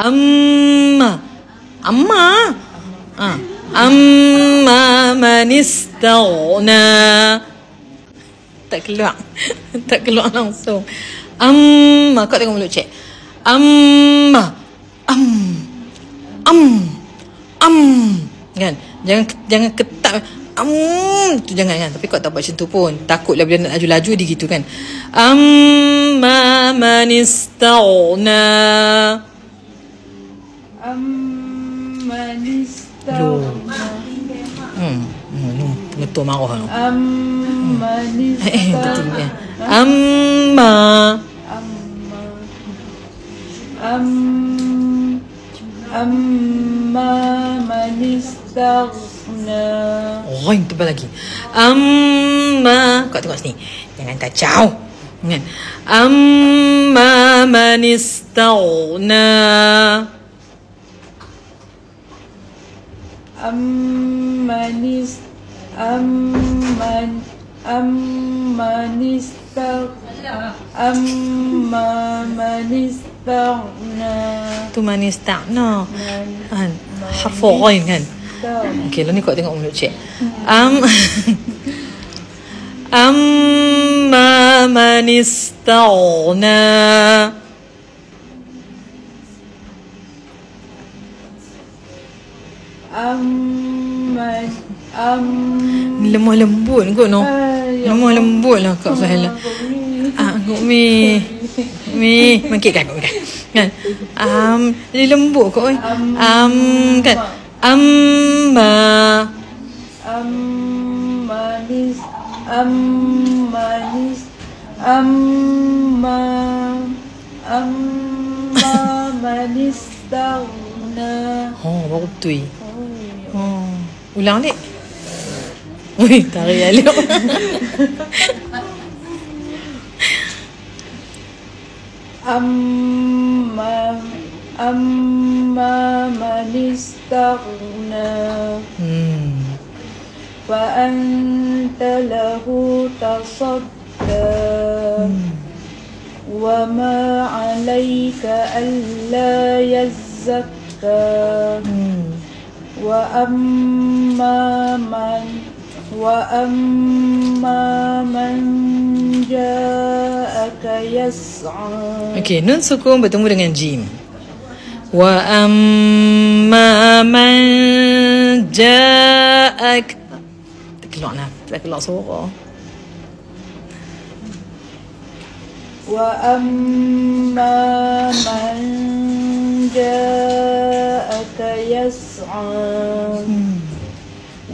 Amma. Amma. Amma man istaghna. Tak keluar. Tak keluar langsung. Amma. Kau tengok mulut cik. Amma. Kan? Jangan ketat. Tu jangan kan. Tapi kau tak buat macam tu pun. Takutlah bila nak laju-laju dia gitu kan. Amma man istaghna. Man istaghna. Pengetua marah tu. Man istaghna. Amma man istaghna. Oh, yang tebal lagi. Amma. Kau tengok sini. Jangan kacau. Kan? Amma man istaghna. Amman istaghna. Tu man istaghna. Harfu ghain kan. Okey, lah ni kau tengok mulut cik. Amma man istaghna. Ni lemah lembut kot no. Lemah lembut lah Kak Suhaila. Kak Mi mangkitkan kau kan. Jadi lembut kau oi. Kan. Amma man istaghna. Baru tui. Ulang dek. Wih, tarik aluk. Amma man istaghna. Fa anta lahu tasadda. Wa ma 'alayka alla yazzakka. Wa amma man ja'aka yas'a. Okey, nun sukun bertemu dengan jim. Wa amma man ja'ak. Tak keluar suara. Wa amma man ja'aka yas'a.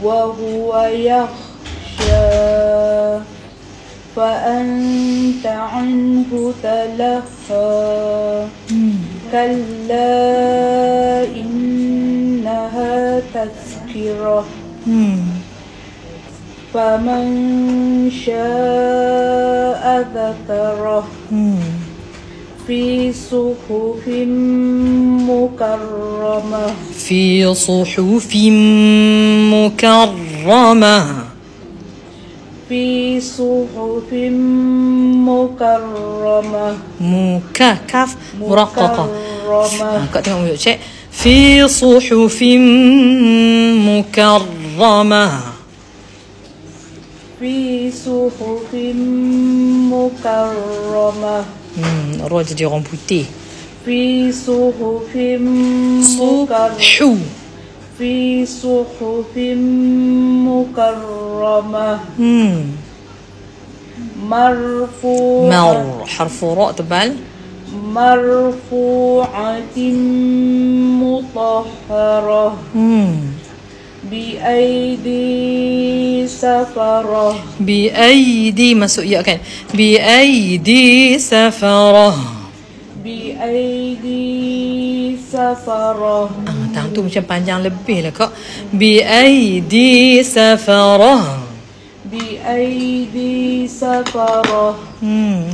Wa huwa yakhsha. Fa anta 'anhu talaha. Kalla innaha tazkirah. Faman syaa'a dzakarah. Fi suhufin mukarramah. Fi suhufin mukarramah. Fi suhufin mukarramah. Kaf muraqqaqah. Kau tengok mulut cik. Fi suhufin mukarramah. Fi suhufin mukarramah. Roh jadi orang putih. Fi suhufin mukarramah. Fi suhufin mukarramah. Harfu ra tebal. Marfu'atin mutahharah. Biaidi safarah. Biaidi masuk ya kan. Biaidi safarah. Biaidi safarah. Tangan tu macam panjang lebih lah kak. Biaidi safarah. Biaidi safarah.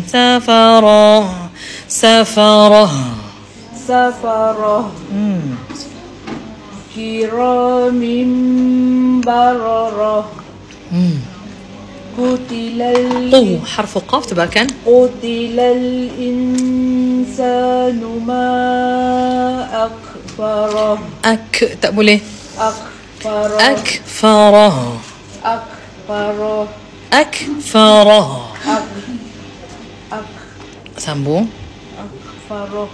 Safarah. Safarah. Safarah. Kiramin bararah. قتل حرف قاف تباركن. قتل الإنسان ما أكفره. tak boleh. أكفره. أكفره. أكفره. أكفره. Sambung. أكفره.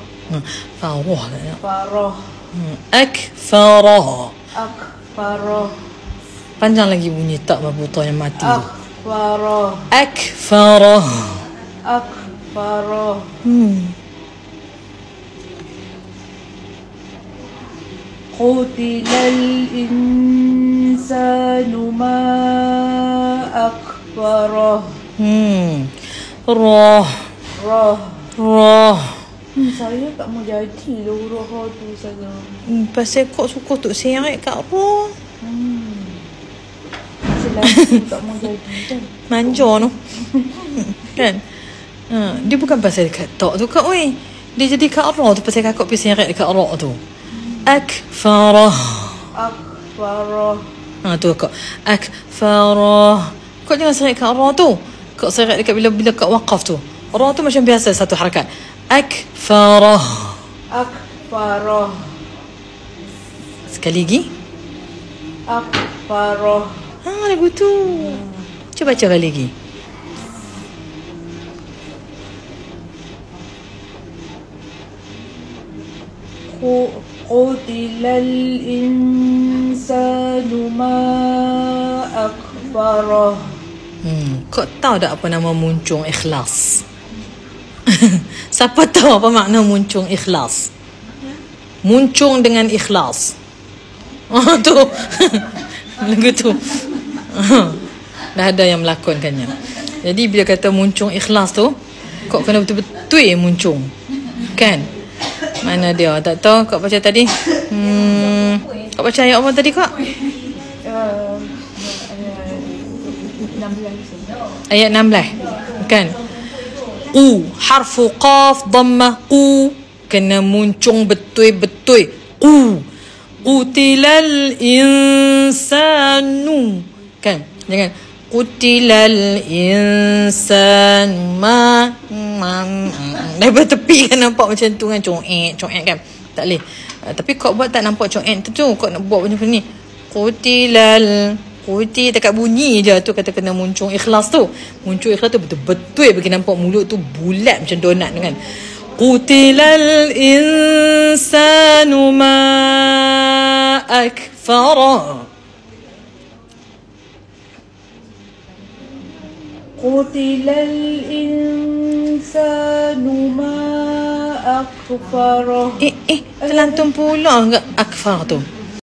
Faroh. فره. أكفره. أكفره. Panjang lagi bunyi tak mabutah yang mati. أكفره. أكفره. أكفره. قتل الإنسان ما أكفره. Roh. Roh. Roh. Saya tak mau jadi roh tu saja. Pasal kau suka tuk seret kat roh. Selagi tak mau jadi kan. Manja tu. Kan? Dia bukan pasal dekat tok tu kak oi. Dia jadi kat roh tu pasal kakak pergi seret dekat roh tu. Akfarah. Akfarah. Tu kak. Akfarah. Kau jangan seret kat roh tu. Kau seret dekat bila kak waqaf tu. Roh tu macam biasa satu harakat. Akfarah. Akfarah. Sekali lagi. Akfarah. Lagu tu. Cuba baca kali lagi. قتل الإنسان ما أكفره. Kau tahu tak apa nama muncung ikhlas? Siapa tahu apa makna muncung ikhlas? Muncung dengan ikhlas. Tu. Lagu tu. Dah ada yang melakonkannya. Jadi bila kata muncung ikhlas tu, kau kena betul-betul muncung. Kan? Mana dia? Tak tahu kau baca tadi. Kau baca ayat apa tadi kak? Ayat 16. Kan? Harfu qaf dhammah kena muncung betul-betul. Qutilal insanu. Kan? Jangan qutilal insanu daripada tepi kan nampak macam tu kan, coek kan. Tak boleh. Tapi kau buat tak nampak coek tu. Kau nak buat macam ni. Qutilal dekat bunyi je tu kata kena muncung ikhlas tu. Muncung ikhlas tu betul-betul bagi nampak mulut tu bulat macam donat tu kan. Qutilal insanu ma akfara. Qutilal insanu ma akfara. Terlantung pula enggak akfar tu.